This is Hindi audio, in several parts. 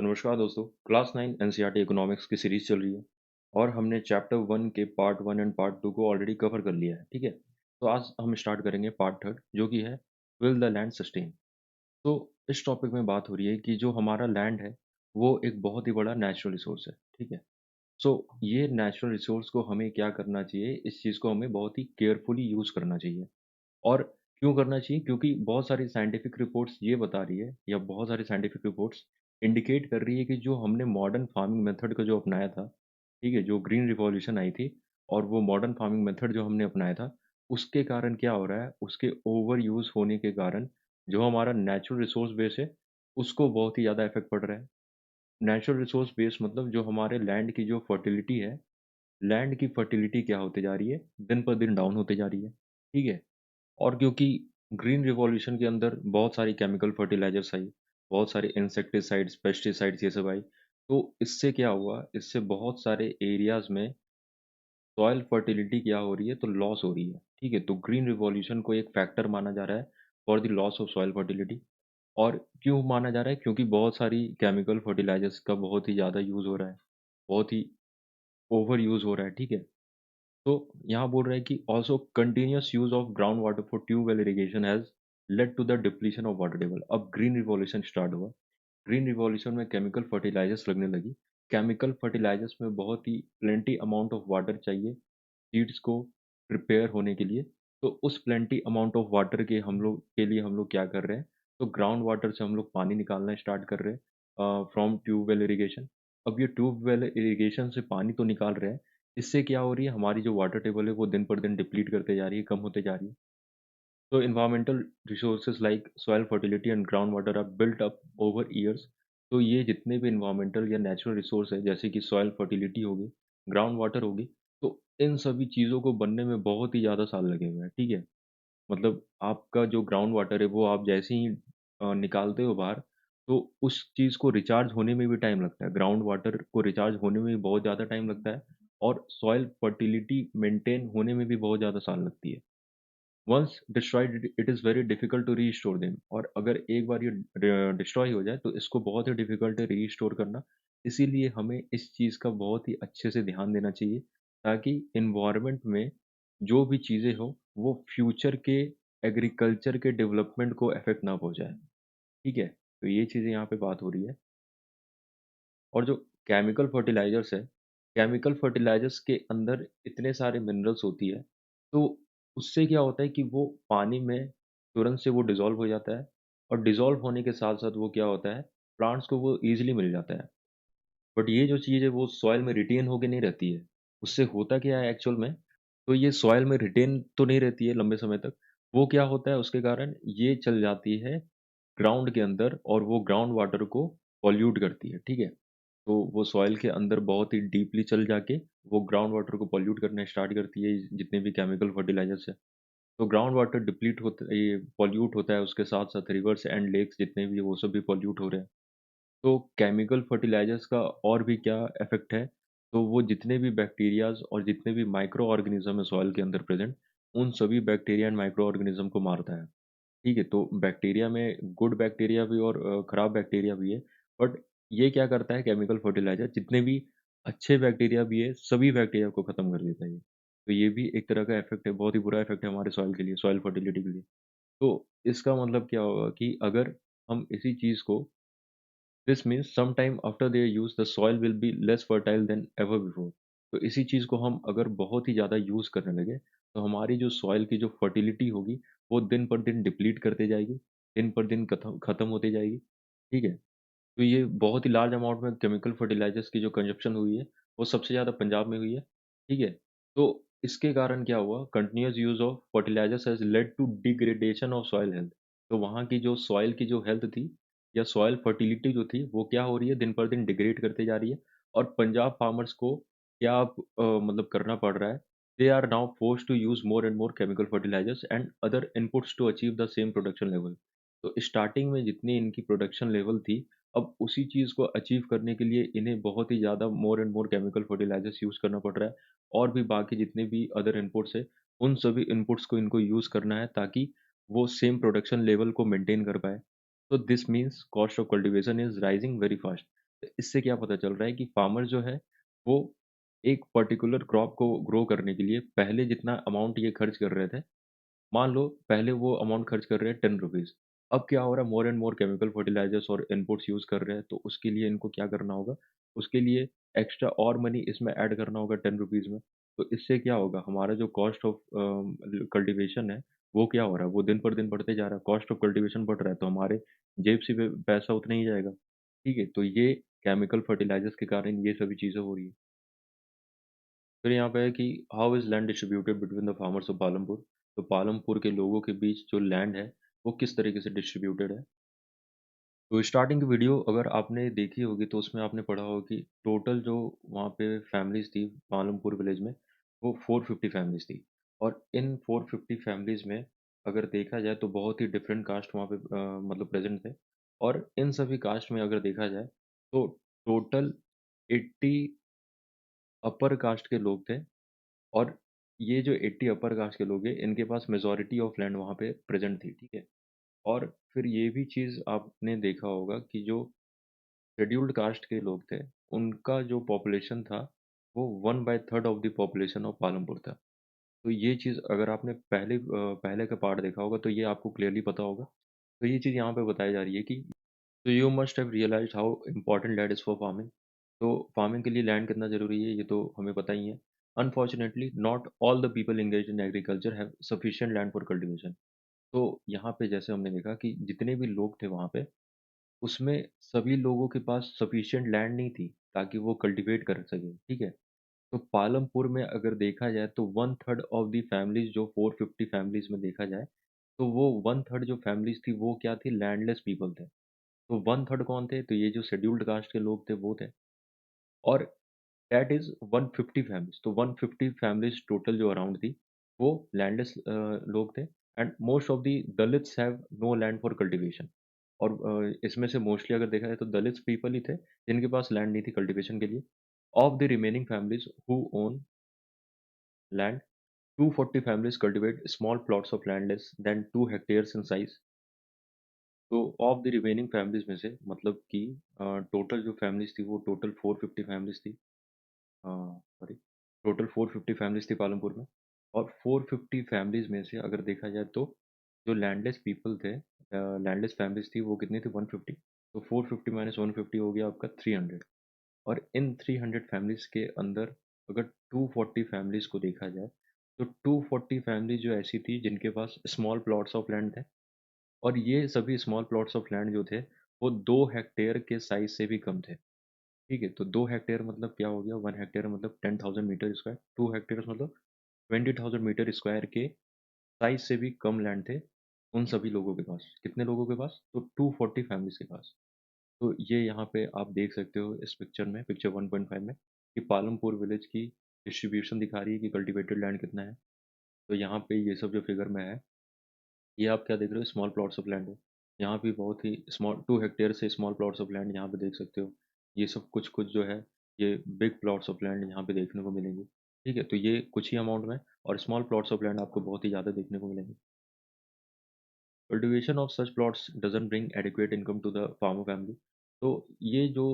तो नमस्कार दोस्तों, क्लास 9 एनसीईआरटी इकोनॉमिक्स की सीरीज चल रही है और हमने चैप्टर 1 के पार्ट 1 एंड पार्ट 2 को ऑलरेडी कवर कर लिया है, ठीक है? तो आज हम स्टार्ट करेंगे पार्ट 3 जो कि है विल द लैंड सस्टेन। तो इस टॉपिक में बात हो रही है कि जो हमारा लैंड है, वो एक बहुत ही बड़ा नेचुरल रिसोर्स है, ठीक है? सो ये नेचुरल रिसोर्स को हमें क्या करना चाहिए, इस चीज़ को हमें बहुत ही केयरफुली यूज़ करना चाहिए। और क्यों करना चाहिए? क्योंकि बहुत सारी साइंटिफिक रिपोर्ट्स ये बता रही है या बहुत सारी साइंटिफिक रिपोर्ट्स इंडिकेट कर रही है कि जो हमने मॉडर्न फार्मिंग मेथड को जो अपनाया था, ठीक है? जो ग्रीन रिवॉल्यूशन आई थी और वो मॉडर्न फार्मिंग मेथड जो हमने अपनाया था, उसके कारण क्या हो रहा है, उसके ओवर यूज़ होने के कारण जो हमारा नेचुरल रिसोर्स बेस है, उसको बहुत ही ज़्यादा इफ़ेक्ट पड़ रहा है। नेचुरल रिसोर्स बेस मतलब जो हमारे लैंड की जो फर्टिलिटी है, लैंड की फर्टिलिटी क्या होते जा रही है? दिन पर दिन डाउन होते जा रही है, ठीक है? और क्योंकि ग्रीन रिवॉल्यूशन के अंदर बहुत सारी केमिकल फर्टिलाइजर्स आई, बहुत सारे इंसेक्टिसाइड्स, पेस्टिसाइड्स ये सब आई, तो इससे क्या हुआ, इससे बहुत सारे एरियाज़ में सॉइल फर्टिलिटी क्या हो रही है, तो लॉस हो रही है, ठीक है? तो ग्रीन रिवॉल्यूशन को एक फैक्टर माना जा रहा है for the loss of soil fertility. और क्यों माना जा रहा है? क्योंकि बहुत सारी केमिकल फर्टिलाइजर्स का बहुत ही ज़्यादा यूज़ हो रहा है, बहुत ही ओवर यूज़ हो रहा है, ठीक है? तो यहाँ बोल रहा है कि also continuous use of ground water for tubewell irrigation has led to the depletion of water table. अब ग्रीन रिवॉल्यूशन स्टार्ट हुआ। ग्रीन रिवॉल्यूशन में केमिकल फर्टिलाइजर्स लगने लगी। केमिकल फर्टिलाइजर्स में बहुत ही प्लेंटी अमाउंट ऑफ वाटर चाहिए सीड्स को प्रिपेयर होने के लिए। तो उस प्लेंटी अमाउंट ऑफ वाटर के हम लोग के लिए हम लोग क्या कर रहे हैं, तो ग्राउंड वाटर से हम लोग पानी निकालना स्टार्ट कर रहे हैं फ्रॉम ट्यूबवेल इरिगेशन। अब ये ट्यूबवेल इरिगेशन से पानी तो निकाल रहे हैं, इससे क्या हो रही है, हमारी जो वाटर टेबल है वो दिन पर दिन डिप्लीट करते जा रही है, कम होते जा रही है। तो environmental resources like soil fertility and ground water are built up over years. तो ये जितने भी एनवायरमेंटल या नेचुरल रिसोर्स है, जैसे कि सॉइल फर्टिलिटी होगी, ग्राउंड वाटर होगी, तो इन सभी चीज़ों को बनने में बहुत ही ज़्यादा साल लगे हुए हैं, ठीक है? मतलब आपका जो ग्राउंड वाटर है वो आप जैसे ही निकालते हो बाहर, तो उस चीज़ को रिचार्ज होने में भी टाइम लगता है। ग्राउंड वाटर को रिचार्ज होने में भी बहुत ज़्यादा टाइम लगता है और सॉइल फर्टिलिटी मेंटेन होने में भी बहुत ज़्यादा साल लगती है। Once destroyed it is very difficult to restore them. और अगर एक बार ये डिस्ट्रॉय हो जाए तो इसको बहुत ही डिफिकल्ट है रीस्टोर करना। इसीलिए हमें इस चीज़ का बहुत ही अच्छे से ध्यान देना चाहिए ताकि एनवायरनमेंट में जो भी चीज़ें हो वो फ्यूचर के एग्रीकल्चर के डेवलपमेंट को अफेक्ट ना पहुंचाए, ठीक है? तो ये चीज़ें यहाँ पे बात हो रही है। और जो केमिकल फर्टिलाइज़र्स है, केमिकल फर्टिलाइज़र्स के अंदर इतने सारे मिनरल्स होती है, तो उससे क्या होता है कि वो पानी में तुरंत से वो डिज़ॉल्व हो जाता है और डिज़ॉल्व होने के साथ-साथ वो क्या होता है, प्लांट्स को वो ईज़िली मिल जाता है। बट ये जो चीज़ है वो सॉइल में रिटेन होके नहीं रहती है। उससे होता क्या है एक्चुअल में, तो ये सॉइल में रिटेन तो नहीं रहती है लंबे समय तक। वो क्या होता है उसके कारण ये चल जाती है ग्राउंड के अंदर और वो ग्राउंड वाटर को पॉल्यूट करती है, ठीक है? तो वो सॉइल के अंदर बहुत ही डीपली चल जाके वो ग्राउंड वाटर को पॉल्यूट करना स्टार्ट करती है, जितने भी केमिकल फर्टिलाइज़र्स हैं। तो ग्राउंड वाटर डिप्लीट होता ये पॉल्यूट होता है, उसके साथ-साथ रिवर्स एंड लेक्स जितने भी हैं वो सब भी पॉल्यूट हो रहे हैं। तो केमिकल फर्टिलाइज़र्स का और भी क्या इफ़ेक्ट है, तो वो जितने भी बैक्टीरियाज़ और जितने भी माइक्रो ऑर्गेनिज़्म है सॉइल के अंदर प्रेज़ेंट, उन सभी बैक्टीरिया एंड माइक्रो ऑर्गेनिज़्म को मारता है। ठीक है? तो बैक्टीरिया में गुड बैक्टीरिया भी और खराब बैक्टीरिया भी है। बट ये क्या करता है केमिकल फर्टिलाइज़र, जितने भी अच्छे बैक्टीरिया भी है, सभी बैक्टीरिया को खत्म कर देता है ये। तो ये भी एक तरह का इफ़ेक्ट है, बहुत ही बुरा इफ़ेक्ट है हमारे सॉइल के लिए, सॉइल फर्टिलिटी के लिए। तो इसका मतलब क्या होगा कि अगर हम इसी चीज़ को, this means some time after their use the soil will be less fertile than ever before. तो इसी चीज़ को हम अगर बहुत ही ज़्यादा यूज़ करने लगे, तो हमारी जो सॉइल की जो फर्टिलिटी होगी, वो दिन पर दिन डिप्लीट करते जाएगी, दिन पर दिन खत्म खत्म होती जाएगी, ठीक है? तो ये बहुत ही लार्ज अमाउंट में केमिकल फर्टिलाइज़र्स की जो कंज़प्शन हुई है, वो सबसे ज़्यादा पंजाब में हुई है, ठीक है? तो इसके कारण क्या हुआ, continuous use of fertilisers has led to degradation of soil health. तो वहाँ की जो सॉइल की जो हेल्थ थी या सॉइल फर्टिलिटी जो थी, वो क्या हो रही है, दिन पर दिन डिग्रेड करते जा रही है। और पंजाब फार्मर्स को क्या अब मतलब करना पड़ रहा है, they are now forced to use more and more chemical fertilisers and other inputs to achieve the same production level. तो स्टार्टिंग में जितनी इनकी प्रोडक्शन लेवल थी, अब उसी चीज़ को अचीव करने के लिए इन्हें बहुत ही ज़्यादा more and more chemical fertilizers use करना पड़ रहा है और भी बाकी जितने भी अदर इनपुट्स हैं, उन सभी इनपुट्स को इनको यूज़ करना है ताकि वो सेम प्रोडक्शन लेवल को मेंटेन कर पाएँ। तो this means cost of cultivation is rising very fast. इससे क्या पता चल रहा है कि फार्मर जो है, वो एक पर्टिकुलर क्रॉप को ग्रो करने के लिए पहले जितना अमाउंट ये खर्च कर रहे थे, मान लो पहले वो अमाउंट खर्च कर रहे हैं ₹10। अब क्या हो रहा है, more and more chemical fertilizers और इनपुट्स यूज़ कर रहे हैं, तो उसके लिए इनको क्या करना होगा, उसके लिए एक्स्ट्रा और मनी इसमें ऐड करना होगा ₹10 में। तो इससे क्या होगा, हमारा जो कॉस्ट ऑफ कल्टीवेशन है, वो क्या हो रहा है, वो दिन पर दिन बढ़ते जा रहा है। कॉस्ट ऑफ कल्टीवेशन बढ़ रहा है, तो हमारे जेब से भी पैसा उतना ही जाएगा। ठीक है? तो ये केमिकल फर्टिलाइज़र्स के कारण ये सभी चीज़ें हो रही हैं। फिर यहाँ पे है कि how is land distributed between the farmers of Palampur? तो पालमपुर के लोगों के बीच जो लैंड है, वो किस तरीके से डिस्ट्रीब्यूटेड है? तो स्टार्टिंग की वीडियो अगर आपने देखी होगी तो उसमें आपने पढ़ा होगा कि टोटल जो वहाँ पे फैमिलीज़ थी पालमपुर विलेज में, वो 450 फैमिलीज़ थी। और इन 450 फैमिलीज़ में अगर देखा जाए तो बहुत ही डिफरेंट कास्ट वहाँ पे मतलब प्रेज़ेंट थे। और इन सभी कास्ट में अगर देखा जाए तो टोटल 80 अपर कास्ट के लोग थे। और ये जो 80 अपर कास्ट के लोग हैं, इनके पास मेजॉरिटी ऑफ लैंड वहाँ पे प्रेज़ेंट थी, ठीक है? और फिर ये भी चीज़ आपने देखा होगा कि जो शेड्यूल्ड कास्ट के लोग थे, उनका जो पॉपुलेशन था, वो 1/3 of the population of Palampur था। तो ये चीज़ अगर आपने पहले का पार्ट देखा होगा, तो ये आपको क्लियरली पता होगा। तो ये चीज़ यहाँ पे बताई जा रही है कि तो you must have realised how important land is for farming. तो फार्मिंग के लिए लैंड कितना ज़रूरी है, ये तो हमें पता ही है। Unfortunately not all the people engaged in agriculture have sufficient land for cultivation. तो यहाँ पे जैसे हमने देखा कि जितने भी लोग थे वहाँ पे, उसमें सभी लोगों के पास सफिशिएंट लैंड नहीं थी, ताकि वो कल्टीवेट कर सकें, ठीक है? तो पालमपुर में अगर देखा जाए तो 1/3 ऑफ द फैमिलीज़ जो 450 फैमिलीज़ में देखा जाए, तो वो 1/3 जो फैमिलीज़ थी वो क्या थी, लैंडलेस पीपल थे। तो 1/3 कौन थे? तो ये जो शेड्यूल्ड कास्ट के लोग थे वो थे। और दैट इज़ 150 फैमिलीज़, तो 150 फैमिलीज़ टोटल जो अराउंड थी, वो लैंडलेस लोग थे। And most of the Dalits have no land for cultivation. और इसमें से मोस्टली अगर देखा जाए तो दलित्स पीपल ही थे, जिनके पास लैंड नहीं थी कल्टीवेशन के लिए। Of the remaining families who own land, 240 families cultivate small plots of land less than 2 hectares in size। तो ऑफ द रिमेनिंग फैमिलीज़ में से मतलब कि टोटल जो फैमिलीज़ थी वो टोटल 450 फैमिलीज़ थी। सॉरी, टोटल 450 फैमिलीज़ थी पालमपुर में। और 450 फैमिलीज़ में से अगर देखा जाए तो जो लैंडलेस पीपल थे, लैंडलेस फैमिलीज़ थी वो कितनी थी, 150। तो 450 माइनस 150 हो गया आपका 300। और इन 300 फैमिलीज़ के अंदर अगर 240 फैमिलीज़ को देखा जाए, तो 240 फैमिलीज़ जो ऐसी थी जिनके पास स्मॉल प्लॉट्स ऑफ लैंड थे। और ये सभी स्मॉल प्लॉट्स ऑफ लैंड जो थे, वो 2 हेक्टेयर के साइज़ से भी कम थे। ठीक है? तो 2 हेक्टेयर मतलब क्या हो गया? 1 हेक्टेयर मतलब 10,000 मीटर स्क्वायर, 2 हेक्टेयर्स मतलब 20,000 मीटर स्क्वायर के साइज़ से भी कम लैंड थे, उन सभी लोगों के पास। कितने लोगों के पास? तो 240 फैमिलीज़ के पास। तो ये यहाँ पे आप देख सकते हो इस पिक्चर में, पिक्चर 1.5 में, कि पालमपुर विलेज की डिस्ट्रीब्यूशन दिखा रही है कि कल्टीवेटेड लैंड कितना है। तो यहाँ पे ये सब जो फिगर में है, ये आप क्या देख रहे हो, स्मॉल प्लॉट्स ऑफ लैंड है। यहाँ भी बहुत ही स्मॉल 2 हेक्टेयर से स्मॉल प्लॉट्स ऑफ लैंड यहाँ पे देख सकते हो। ये सब कुछ-कुछ जो है, ये बिग प्लॉट्स ऑफ लैंड यहाँ पे देखने को मिलेंगे। ठीक है? तो ये कुछ ही अमाउंट में, और स्मॉल प्लॉट्स ऑफ लैंड आपको बहुत ही ज़्यादा देखने को मिलेंगे। Cultivation of such plots doesn't bring adequate income to the farmer family. तो ये जो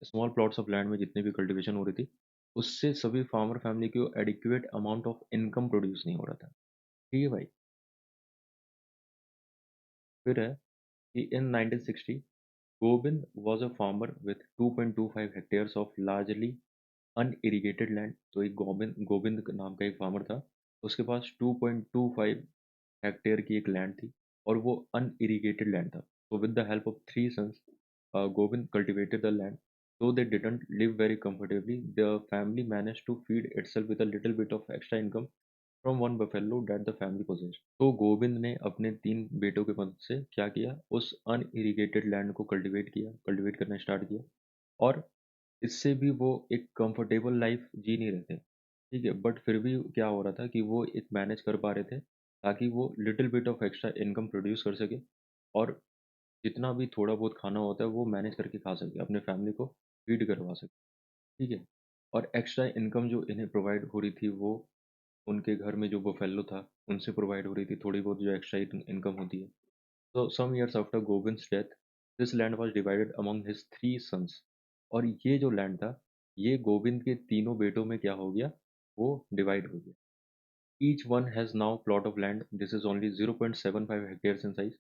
स्मॉल प्लॉट्स ऑफ लैंड में जितनी भी कल्टीवेशन हो रही थी, उससे सभी फार्मर फैमिली को adequate amount of income produce नहीं हो रहा था। ठीक है भाई? फिर है कि in 1960 Gobind was a farmer with 2.25 hectares of largely unirrigated land. तो एक गोबिंद गोबिंद नाम का एक फार्मर था। उसके पास 2.25 हेक्टेयर की एक लैंड थी, और वो अनइरिगेटेड लैंड था। So with the help of three sons, Govind cultivated the land. Though they didn't live very comfortably, the family managed to feed itself with a little bit of extra income from one buffalo that the family possessed। तो गोविंद ने अपने 3 बेटों के मदद से क्या किया, उस अनइरिगेटेड लैंड को कल्टीवेट करना स्टार्ट किया। और इससे भी वो एक कंफर्टेबल लाइफ जी नहीं रहे थे, ठीक है? बट फिर भी क्या हो रहा था कि वो एक मैनेज कर पा रहे थे, ताकि वो little bit of extra income produce कर सके। और जितना भी थोड़ा बहुत खाना होता है वो मैनेज करके खा सके, अपने फैमिली को फीड करवा सके, ठीक है? और एक्स्ट्रा इनकम जो इन्हें प्रोवाइड हो रही थी, वो उनके घर में जो बफेलो था, उनसे प्रोवाइड हो रही थी, थोड़ी बहुत जो एक्स्ट्रा इनकम होती है। So some years after Govind's death, this land was divided among his three sons। और ये जो लैंड था, ये गोविंद के तीनों बेटों में क्या हो गया, वो डिवाइड हो गया। Each one has now plot of land, this is only 0.75 hectares in size.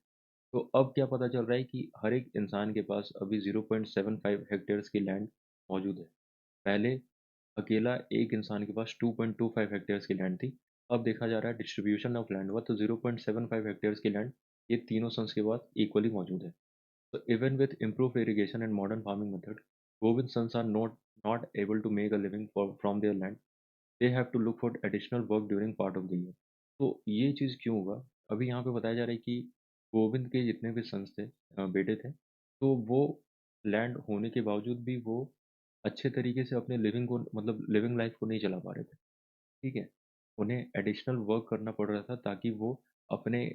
तो अब क्या पता चल रहा है कि हर एक इंसान के पास अभी 0.75 हेक्टेयर्स की लैंड मौजूद है। पहले अकेला एक इंसान के पास 2.25 हेक्टेयर्स की लैंड थी। अब देखा जा रहा है डिस्ट्रीब्यूशन ऑफ लैंड हुआ तो 0.75 हेक्टेयर्स की लैंड ये तीनों सन्स के पास इक्वली मौजूद है। So even with improved irrigation and modern farming method, Govind's sons are not able to make a living from their land. They have to look for additional work during part of the year. तो ये चीज़ क्यों हुआ? अभी यहाँ पे बताया जा रहा है कि गोविंद के जितने भी सन्स थे, बेटे थे, तो वो लैंड होने के बावजूद भी वो अच्छे तरीके से अपने लिविंग को मतलब लिविंग लाइफ को नहीं चला पा रहे थे। ठीक है? उन्हें एडिशनल वर्क करना पड़ रहा था ताकि वो अपने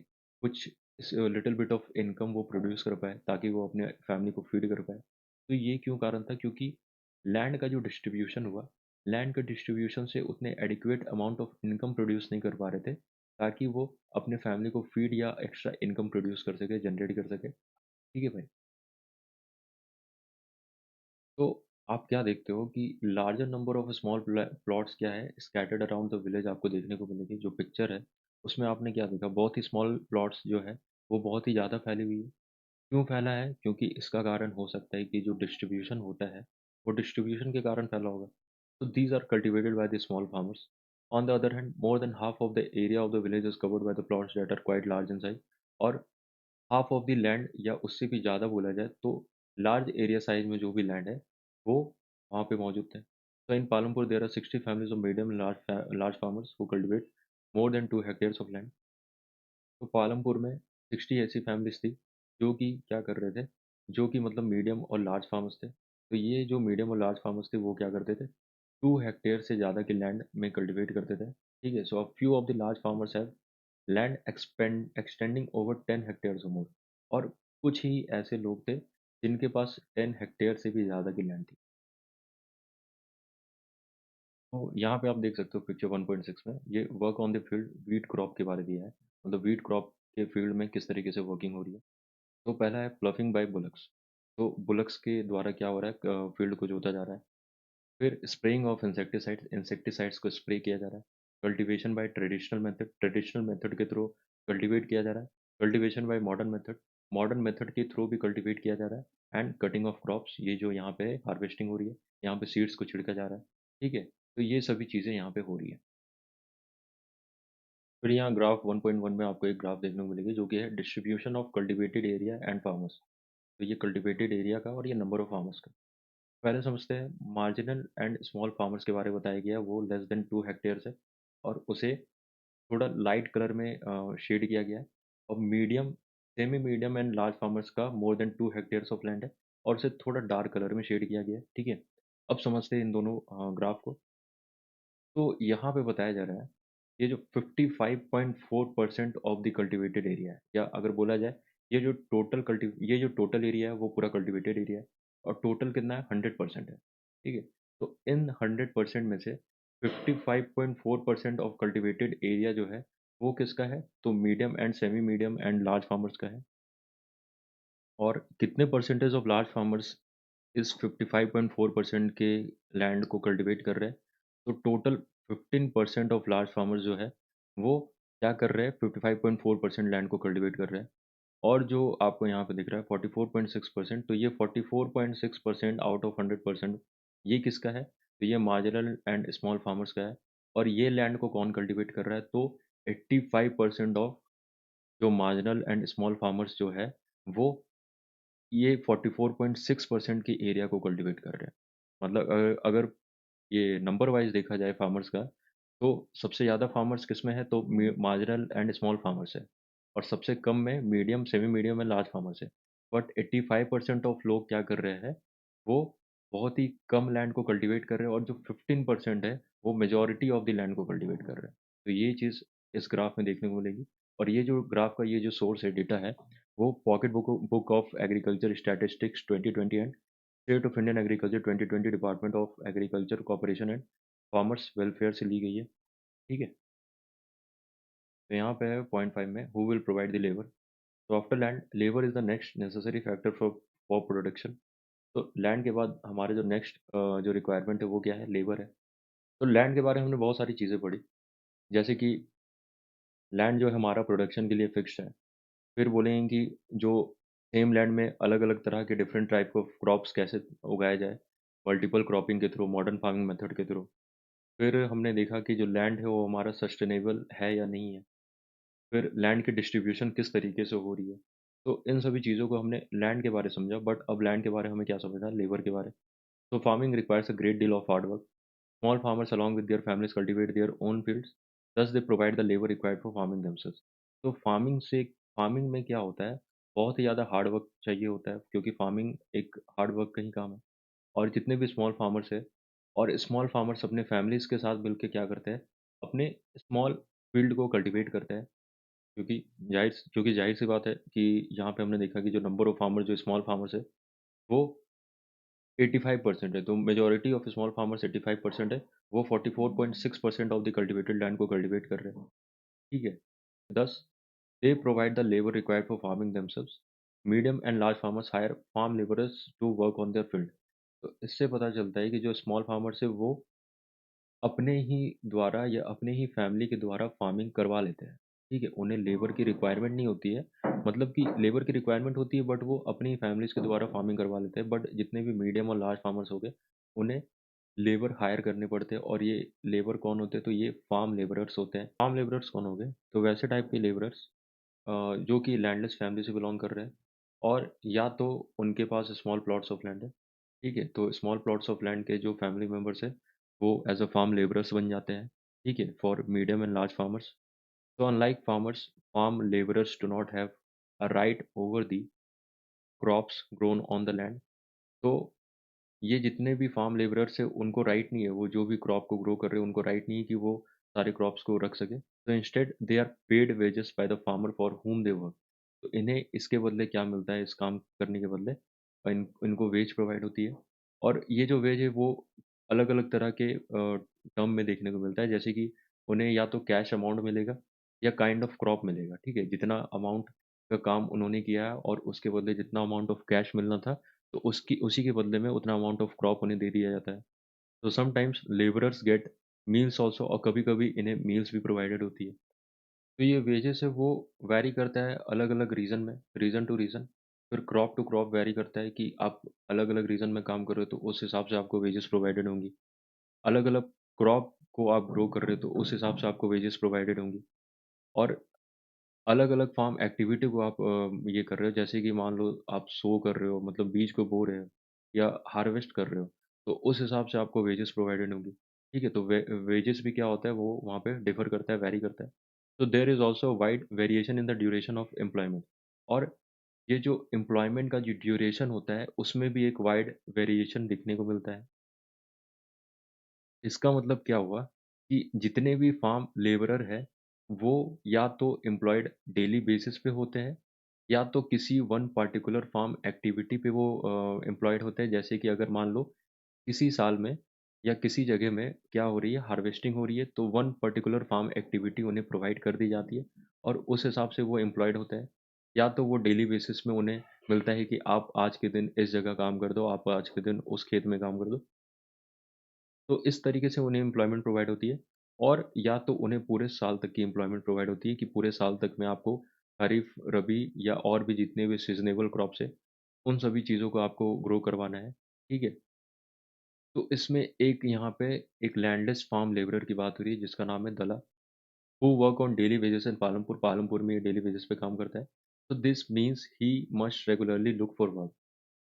कुछ लिटिल बिट ऑफ इनकम वो प्रोड्यूस कर पाएँ, ताकि वो अपने फैमिली को फीड कर पाएँ। तो ये क्यों कारण था? क्योंकि लैंड का जो डिस्ट्रीब्यूशन हुआ, लैंड के डिस्ट्रीब्यूशन से उतने adequate amount of income produce नहीं कर पा रहे थे, ताकि वो अपने फैमिली को फीड या एक्स्ट्रा इनकम प्रोड्यूस कर सके, जनरेट कर सके। ठीक है भाई? तो आप क्या देखते हो कि larger number of small plots क्या है स्कैटर्ड अराउंड द विलेज आपको देखने को मिलेगी। जो पिक्चर है उसमें आपने क्या देखा, बहुत ही स्मॉल प्लॉट्स जो है वो बहुत ही ज़्यादा फैली हुई है। क्यों फैला है? क्योंकि इसका कारण हो सकता है कि जो डिस्ट्रीब्यूशन होता है वो डिस्ट्रीब्यूशन के कारण फैला होगा। तो these are cultivated by the small farmers. On the other hand more than half of the area of the village is covered by the plots that are quite large in size. और हाफ ऑफ द लैंड या उससे भी ज़्यादा बोला जाए तो लार्ज एरिया साइज में जो भी लैंड है वो वहाँ पे मौजूद थे। तो in Palampur there are 60 families of medium large farmers who cultivate more than 2 hectares of land. तो पालमपुर में 60 ऐसी फैमिलीज थी जो कि क्या कर रहे थे, जो कि मतलब मीडियम और लार्ज फार्मर्स थे। तो ये जो मीडियम और लार्ज फार्मर्स थे वो क्या करते थे, 2 हेक्टेयर से ज़्यादा की लैंड में कल्टिवेट करते थे। ठीक है? So a few of the large farmers have land extending over 10 hectares और मोर। और कुछ ही ऐसे लोग थे जिनके पास 10 हेक्टेयर से भी ज़्यादा की लैंड थी। तो यहाँ पे आप देख सकते हो पिक्चर 1.6 में ये work on the field wheat crop के बारे दिया है। मतलब व्हीट क्रॉप के फील्ड में किस तरीके से वर्किंग हो रही है। तो पहला है प्लफिंग बाय बुलक्स। तो बुलक्स के द्वारा क्या हो रहा है, फील्ड को जोता जा रहा है। फिर स्प्रेइंग ऑफ इंसेक्टिसाइड्स, इंसेक्टिसाइड्स को स्प्रे किया जा रहा है। कल्टीवेशन बाय ट्रेडिशनल मेथड के थ्रू कल्टीवेट किया जा रहा है। कल्टीवेशन बाय मॉडर्न मेथड के थ्रू भी कल्टीवेट किया जा रहा है। एंड कटिंग ऑफ क्रॉप्स, ये जो यहाँ पे हार्वेस्टिंग हो रही है, यहाँ पे सीड्स को छिड़का जा रहा है। ठीक है? तो ये सभी चीज़ें यहाँ पे हो रही है। फिर यहाँ ग्राफ 1.1 में आपको एक ग्राफ देखने को मिलेगी जो कि है distribution of cultivated area and farmers. तो ये कल्टीवेटेड एरिया का और ये नंबर ऑफ फार्मर्स का। पहले समझते हैं मार्जिनल एंड स्मॉल फार्मर्स के बारे में बताया गया है, वो लेस देन 2 हेक्टेयर्स है और उसे थोड़ा लाइट कलर में शेड किया गया है। और medium, semi medium and large farmers का more than 2 hectares of land है और उसे थोड़ा डार्क कलर में शेड किया गया है। ठीक है? अब समझते हैं इन दोनों ग्राफ को। तो यहाँ पे बताया जा रहा है, ये जो 55.4% ऑफ द कल्टीवेटेड एरिया है, या अगर बोला जाए ये जो टोटल एरिया है वो पूरा कल्टीवेटेड एरिया है और टोटल कितना है 100% है। ठीक है? तो इन 100% में से 55.4% ऑफ कल्टीवेटेड एरिया जो है वो किसका है? तो medium and semi medium and large farmers का है। और कितने परसेंटेज ऑफ लार्ज फार्मर्स इस 55.4% के लैंड को कल्टीवेट कर रहे हैं? तो टोटल 15% ऑफ लार्ज फार्मर्स जो है, वो क्या कर रहे हैं, 55.4% लैंड को कल्टीवेट कर रहे हैं। और जो आपको यहाँ पे दिख रहा है 44.6%, तो ये 44.6% आउट ऑफ 100% ये किसका है? तो ये मार्जिनल एंड स्मॉल फार्मर्स का है। और ये लैंड को कौन कल्टीवेट कर रहा है? तो 85% ऑफ जो मार्जिनल एंड स्मॉल फार्मर्स जो है, वो ये 44.6% की एरिया को कल्टीवेट कर रहे हैं। मतलब अगर ये नंबर वाइज़ देखा जाए फार्मर्स का, तो सबसे ज़्यादा फार्मर्स किसमें है? तो मार्जिनल एंड स्मॉल फार्मर्स है और सबसे कम में medium, semi medium and large farmers है। बट 85% ऑफ लोग क्या कर रहे हैं, वो बहुत ही कम लैंड को कल्टीवेट कर रहे हैं और जो 15% है, वो मेजॉरिटी ऑफ द लैंड को कल्टीवेट कर रहे हैं। तो ये चीज़ इस ग्राफ में देखने को मिलेगी। और ये जो ग्राफ का ये जो सोर्स है, डेटा है, वो pocket book of agriculture statistics 2020 and state of Indian agriculture 2020 department of agriculture cooperation and farmers welfare से ली गई है। ठीक है? तो यहाँ पे है पॉइंट 5 में, who will provide the labour. तो after land, labour is the next necessary factor for production. तो लैंड के बाद हमारे जो नेक्स्ट जो रिक्वायरमेंट है वो क्या है? लेबर है। तो लैंड के बारे में हमने बहुत सारी चीज़ें पढ़ी, जैसे कि लैंड जो है हमारा प्रोडक्शन के लिए फिक्स्ड है। फिर बोलेंगे कि जो सेम लैंड में अलग-अलग तरह के डिफरेंट टाइप ऑफ क्रॉप्स कैसे उगाया जाए, मल्टीपल क्रॉपिंग के थ्रू, मॉडर्न फार्मिंग मेथड के थ्रू। फिर हमने देखा कि जो लैंड है वो हमारा सस्टेनेबल है या नहीं है। फिर लैंड की डिस्ट्रीब्यूशन किस तरीके से हो रही है। तो इन सभी चीज़ों को हमने लैंड के बारे में समझा, बट अब लैंड के बारे में हमें क्या समझना है? लेबर के बारे में। तो farming requires a great deal of hard work. Small farmers along with their families cultivate their own fields, thus they provide the labor required for farming themselves. तो फार्मिंग में क्या होता है, बहुत ही ज़्यादा हार्ड वर्क चाहिए होता है, क्योंकि फार्मिंग एक हार्ड वर्क का ही काम है। और जितने भी स्मॉल फार्मर्स हैं, और स्मॉल फार्मर्स अपने फैमिलीज़ के साथ मिलके क्या करते हैं, अपने स्मॉल फील्ड को कल्टीवेट करते हैं, क्योंकि ज़ाहिर-सी बात है कि यहाँ पे हमने देखा कि जो नंबर ऑफ फार्मर जो स्मॉल फार्मर्स है, वो 85% है, तो मेजॉरिटी ऑफ स्मॉल फार्मर्स 85% है, वो 44.6% ऑफ द कल्टीवेटेड लैंड को कल्टीवेट कर रहे हैं, ठीक है? Thus, they provide the labor required for farming themselves. Medium and large farmers hire farm laborers to work on their field. तो इससे पता चलता है कि जो स्मॉल फार्मर्स है वो अपने ही द्वारा या अपने ही फैमिली के द्वारा फार्मिंग करवा लेते हैं, ठीक है? उन्हें लेबर की रिक्वायरमेंट नहीं होती है, मतलब कि लेबर की रिक्वायरमेंट होती है, बट वो अपनी फैमिलीज़ के द्वारा फार्मिंग करवा लेते हैं। बट जितने भी मीडियम और लार्ज फार्मर्स हो गए, उन्हें लेबर हायर करने पड़ते हैं, और ये लेबर कौन होते हैं? तो ये फार्म लेबरर्स होते हैं। फार्म लेबरर्स कौन हो गए? तो वैसे टाइप के लेबरर्स जो कि लैंडलेस फैमिली से बिलॉन्ग कर रहे हैं, और या तो उनके पास स्मॉल प्लॉट्स ऑफ लैंड है, ठीक है? तो स्मॉल प्लॉट्स ऑफ लैंड के जो फैमिली मेंबर्स हैं, वो एज़ अ फार्म लेबरर्स बन जाते हैं, ठीक है? For medium and large farmers. So unlike farmers, farm laborers do not have a right over the crops grown on the land. तो ये जितने भी फार्म लेबरर्स हैं, उनको राइट नहीं है, वो जो भी क्रॉप को ग्रो कर रहे हैं, उनको राइट नहीं है कि वो सारे क्रॉप्स को रख सकें। तो instead they are paid wages by the farmer for whom they work. तो इन्हें इसके बदले क्या मिलता है, इस काम करने के बदले? इनको वेज प्रोवाइड होती है, और ये जो वेज है वो अलग-अलग तरह के टर्म में देखने को मिलता है, जैसे कि उन्हें या तो कैश अमाउंट मिलेगा या काइंड ऑफ क्रॉप मिलेगा, ठीक है? जितना अमाउंट का काम उन्होंने किया है और उसके बदले जितना अमाउंट ऑफ कैश मिलना था, तो उसकी उसी के बदले में उतना अमाउंट ऑफ क्रॉप उन्हें दे दिया जाता है। तो sometimes labourers get meals also, और कभी-कभी इन्हें मील्स भी प्रोवाइडेड होती है। तो ये वेजेस है वो वैरी करता है अलग-अलग रीज़न में, रीज़न टू रीज़न। फिर क्रॉप टू क्रॉप वैरी करता है कि आप अलग-अलग रीज़न में काम कर रहे हो, तो उस हिसाब से आपको वेजेस प्रोवाइडेड होंगी। अलग-अलग क्रॉप को आप ग्रो कर रहे हो, तो उस हिसाब से आपको वेजेस प्रोवाइडेड होंगी। और अलग-अलग फार्म एक्टिविटी को आप ये कर रहे हो, जैसे कि मान लो आप सो कर रहे हो, मतलब बीज को बो रहे हो या हार्वेस्ट कर रहे हो, तो उस हिसाब से आपको वेजेस प्रोवाइडेड होंगी। ठीक है? तो वेजेस भी क्या होता है, वो वहाँ पे डिफर करता है, वैरी करता है। तो there is also wide variation in the duration of employment. और ये जो एम्प्लॉयमेंट का जो ड्यूरेशन होता है, उसमें भी एक वाइड वेरिएशन दिखने को मिलता है। इसका मतलब क्या हुआ कि जितने भी फार्म लेबरर हैं, वो या तो एम्प्लॉयड डेली बेसिस पे होते हैं, या तो किसी वन पर्टिकुलर फार्म एक्टिविटी पे वो एम्प्लॉयड होते हैं। जैसे कि अगर मान लो किसी साल में या किसी जगह में क्या हो रही है, हार्वेस्टिंग हो रही है, तो वन पर्टिकुलर फार्म एक्टिविटी उन्हें प्रोवाइड कर दी जाती है, और उस हिसाब से वो एम्प्लॉयड होते हैं। या तो वो डेली बेसिस में उन्हें मिलता है कि आप आज के दिन इस जगह काम कर दो, आप आज के दिन उस खेत में काम कर दो। तो इस तरीके से उन्हें एम्प्लॉयमेंट प्रोवाइड होती है, और या तो उन्हें पूरे साल तक की एम्प्लॉयमेंट प्रोवाइड होती है कि पूरे साल तक में आपको खरीफ, रबी या और भी जितने भी सीज़नेबल क्रॉप्स हैं, उन सभी चीज़ों को आपको ग्रो करवाना है, ठीक है? तो इसमें एक यहाँ पे एक लैंडलेस फार्म लेबरर की बात हो रही है, जिसका नाम है Dala, who work on daily wages in Palampur. Palampur में ये डेली वेजेस पे काम करता है। तो this means he must regularly look for work.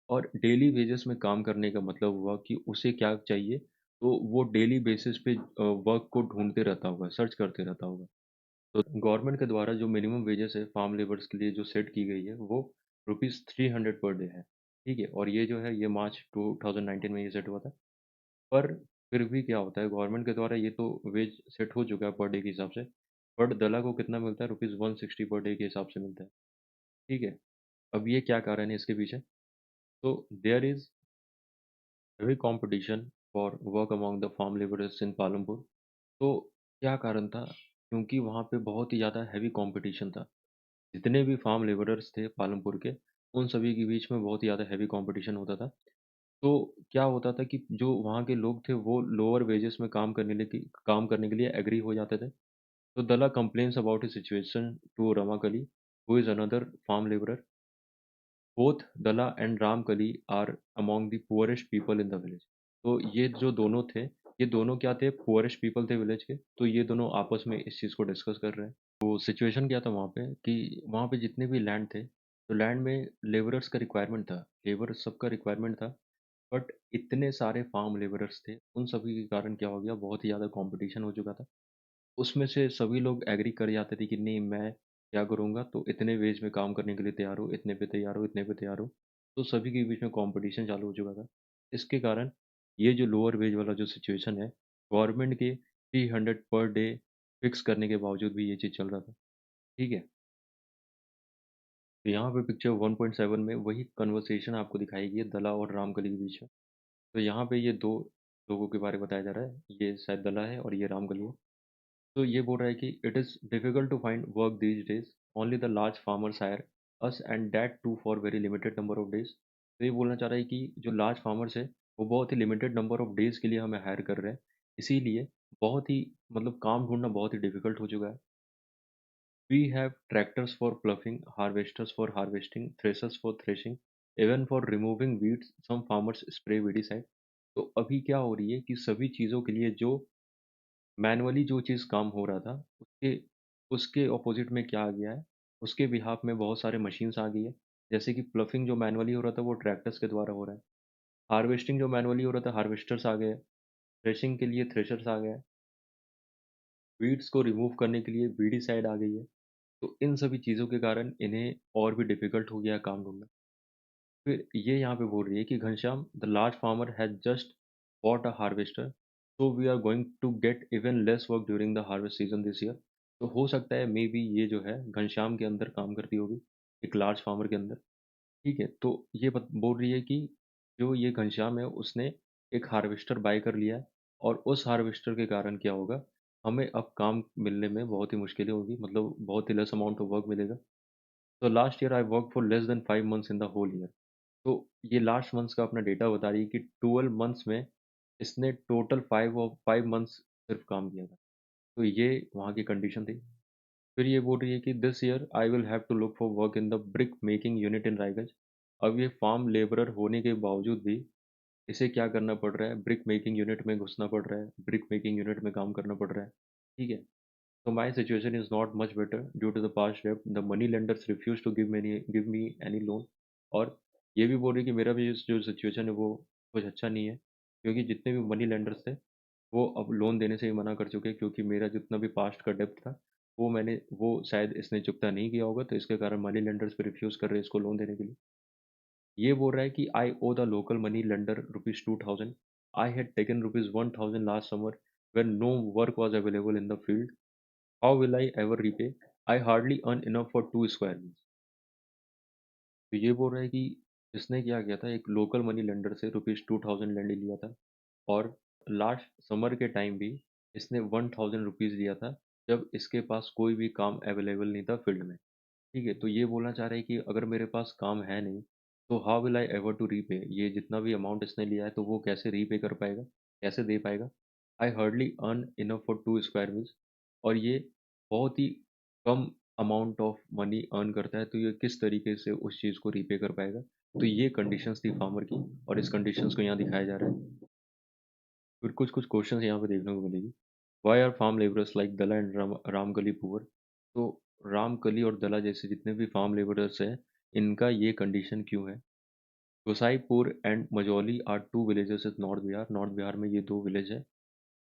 और डेली वेजेस में काम करने का मतलब हुआ कि उसे क्या चाहिए, तो वो डेली बेसिस पे वर्क को ढूँढते रहता होगा, सर्च करते रहता होगा। तो गवर्नमेंट के द्वारा जो मिनिमम वेजेस है फार्म लेबर्स के लिए जो सेट की गई है, वो रुपीज़ 300 पर डे है, ठीक है? और ये जो है ये मार्च 2019 में ये सेट हुआ था। पर फिर भी क्या होता है, गवर्नमेंट के द्वारा ये तो वेज सेट हो चुका है पर डे के हिसाब से, बट दला को कितना मिलता है? रुपीज़ 160 पर डे के हिसाब से मिलता है, ठीक है? अब ये क्या कारण है इसके पीछे? तो there is heavy competition for work among the farm labourers in Palampur. तो क्या कारण था? क्योंकि वहाँ पे बहुत ही ज़्यादा हेवी कंपटीशन था। जितने भी फार्म लेबरर्स थे पालमपुर के, उन सभी के बीच में बहुत ही ज़्यादा हेवी कंपटीशन होता था। तो क्या होता था कि जो वहाँ के लोग थे वो लोअर वेजेस में काम करने के लिए एग्री हो जाते थे। तो Dala complains about his situation to Ramakali, who is another farm labourer. Both Dala and Ramkali are among the poorest people in the village. तो ये जो दोनों थे, ये दोनों क्या थे? पुअरेस्ट पीपल थे विलेज के। तो ये दोनों आपस में इस चीज़ को डिस्कस कर रहे हैं। तो सिचुएशन क्या था वहाँ पे कि वहाँ पे जितने भी लैंड थे, तो लैंड में लेबरर्स का रिक्वायरमेंट था। लेबर सबका रिक्वायरमेंट था, बट इतने सारे फार्म लेबरर्स थे, उन सभी के कारण क्या हो गया, बहुत ही ज़्यादा कॉम्पिटिशन हो चुका था। उसमें से सभी लोग एग्री कर जाते थे कि नहीं, मैं क्या करूँगा, तो इतने वेज में काम करने के लिए तैयार हूँ, इतने पे तैयार हूँ, इतने पे तैयार हूँ। तो सभी के बीच में कॉम्पिटिशन चालू हो चुका था। इसके कारण ये जो लोअर वेज वाला जो सिचुएशन है, गवर्नमेंट के 300 पर डे फिक्स करने के बावजूद भी ये चीज़ चल रहा था। ठीक है? तो यहाँ पे पिक्चर 1.7 में वही कन्वर्सेशन आपको दिखाई गई है दला और रामकली के बीच में। तो यहाँ पे ये 2 लोगों के बारे में बताया जा रहा है। ये शायद दला है और ये रामकली है। तो ये बोल रहा है कि it is difficult to find work these days, only the large farmers hire us and that too for very limited number of days. तो ये बोलना चाह रहा है कि जो लार्ज फार्मर्स है वो बहुत ही लिमिटेड नंबर ऑफ डेज के लिए हमें हायर कर रहे हैं, इसीलिए बहुत ही मतलब काम ढूंढना बहुत ही डिफिकल्ट हो चुका है। We have tractors for ploughing, harvesters for harvesting, threshers for threshing, even for removing weeds some farmers spray weedicide. तो अभी क्या हो रही है कि सभी चीज़ों के लिए जो मैनुअली जो चीज़ काम हो रहा था, उसके उसके अपोज़िट में क्या आ गया है, उसके बिहाफ़ में बहुत सारे मशीन्स आ गई है। जैसे कि प्लफ़िंग जो मैनुअली हो रहा था, वो ट्रैक्टर्स के द्वारा हो रहा है। हार्वेस्टिंग जो मैनुअली हो रहा था, हार्वेस्टर्स आ गए हैं। थ्रेशिंग के लिए थ्रेशर्स आ गए हैं। वीड्स को रिमूव करने के लिए वीडीसाइड आ गई है। तो इन सभी चीज़ों के कारण इन्हें और भी डिफ़िकल्ट हो गया है काम ढूँढना। फिर ये यहाँ पे बोल रही है कि Ghanshyam, the large farmer has just bought a harvester, so we are going to get even less work during the harvest season this year. तो हो सकता है मे बी ये जो है घनश्याम के अंदर काम करती होगी, एक लार्ज फार्मर के अंदर। ठीक है, तो ये बोल रही है कि जो ये घनश्याम है उसने एक हार्वेस्टर बाय कर लिया है, और उस हार्वेस्टर के कारण क्या होगा, हमें अब काम मिलने में बहुत ही मुश्किलें होगी, मतलब बहुत ही लेस अमाउंट ऑफ वर्क मिलेगा। तो last year I work for less than 5 months in the whole year. तो ये लास्ट मंथ्स का अपना डेटा बता रही है कि 12 मंथ्स में इसने टोटल 5 मंथ्स सिर्फ काम किया था। तो ये वहाँ की कंडीशन थी। फिर ये बोल रही है कि this year I will have to look for work in the brick making unit in Raiganj. अब ये फार्म लेबरर होने के बावजूद भी इसे क्या करना पड़ रहा है, ब्रिक मेकिंग यूनिट में घुसना पड़ रहा है, ब्रिक मेकिंग यूनिट में काम करना पड़ रहा है। ठीक है? So my situation is not much better due to the past debt. The money lenders refuse to give me any loan। और ये भी बोल रही है कि मेरा भी जो सिचुएशन है वो कुछ अच्छा नहीं है, क्योंकि जितने भी मनी लेंडर्स थे वो अब लोन देने से ही मना कर चुके हैं, क्योंकि मेरा जितना भी पास्ट का डेप्ट था वो शायद इसने चुकता नहीं किया होगा, तो इसके कारण मनी लेंडर्स भी रिफ्यूज़ कर रहे हैं इसको लोन देने के लिए। ये बोल रहा है कि I owe the local money lender rupees 2000। I had taken rupees 1000 last summer when no work was available in the field। How will I ever repay? I hardly earn enough for 2 square meals. तो ये बोल रहा है कि इसने क्या किया था, एक लोकल मनी लेंडर से रुपीज़ 2000 लैंड लिया था, और लास्ट समर के टाइम भी इसने 1000 रुपीज़ लिया था, जब इसके पास कोई भी काम अवेलेबल नहीं था फील्ड में। ठीक है, तो ये बोलना चाह रहे हैं कि अगर मेरे पास काम है नहीं, तो how will I ever to repay? ये जितना भी अमाउंट इसने लिया है तो वो कैसे रीपे कर पाएगा, कैसे दे पाएगा? आई hardly earn enough for 2 square meals. और ये बहुत ही कम अमाउंट ऑफ मनी अर्न करता है, तो ये किस तरीके से उस चीज़ को रीपे कर पाएगा? तो ये कंडीशंस थी फार्मर की, और इस कंडीशंस को यहाँ दिखाया जा रहा है। फिर कुछ-कुछ क्वेश्चंस यहाँ पे देखने को मिलेगी। Why are farm labourers like Dala and Ramkali poor? तो रामकली और दला जैसे जितने भी फार्म लेबरर्स हैं, इनका ये कंडीशन क्यों है? Gosaipur and Majhauli are 2 villages in north Bihar. North Bihar में ये 2 विलेज हैं,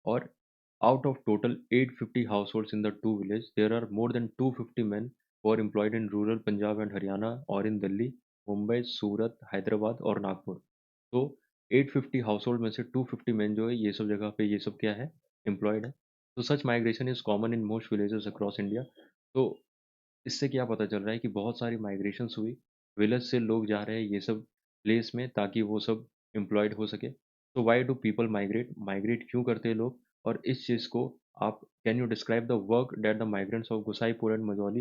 और out of total 850 households in the two villages, there are more than 250 men who are employed in rural Punjab and Haryana or in Delhi, Mumbai, सूरत, हैदराबाद और नागपुर। तो 850 हाउसहोल्ड में से 250 मैन जो है ये सब जगह पे ये सब क्या है, एम्प्लॉयड है। तो such migration is common in most villages across India. तो इससे क्या पता चल रहा है कि बहुत सारी माइग्रेशंस हुई, विलेज से लोग जा रहे हैं ये सब प्लेस में ताकि वो सब एम्प्लॉयड हो सके। तो why do people migrate? Migrate क्यों करते हैं लोग? और इस चीज़ को आप can you describe the work that the migrants of Gosaipur and Majhauli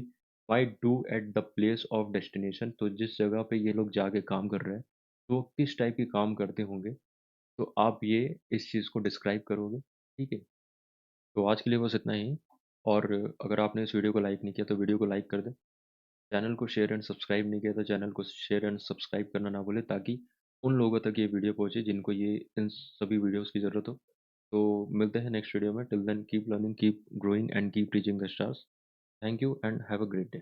why do at the place of destination? तो जिस जगह पे ये लोग जाके काम कर रहे हैं, तो वो किस टाइप के काम करते होंगे, तो आप ये इस चीज़ को डिस्क्राइब करोगे, ठीक है? तो आज के लिए बस इतना ही, और अगर आपने इस वीडियो को लाइक नहीं किया तो वीडियो को लाइक कर दें। चैनल को शेयर एंड सब्सक्राइब नहीं किया तो चैनल को शेयर एंड सब्सक्राइब करना ना भूलें, ताकि उन लोगों तक ये वीडियो पहुँचे जिनको ये इन सभी वीडियोज़ की ज़रूरत हो। तो मिलते हैं नेक्स्ट वीडियो में, till then keep learning, keep growing and keep reaching the stars. Thank you and have a great day.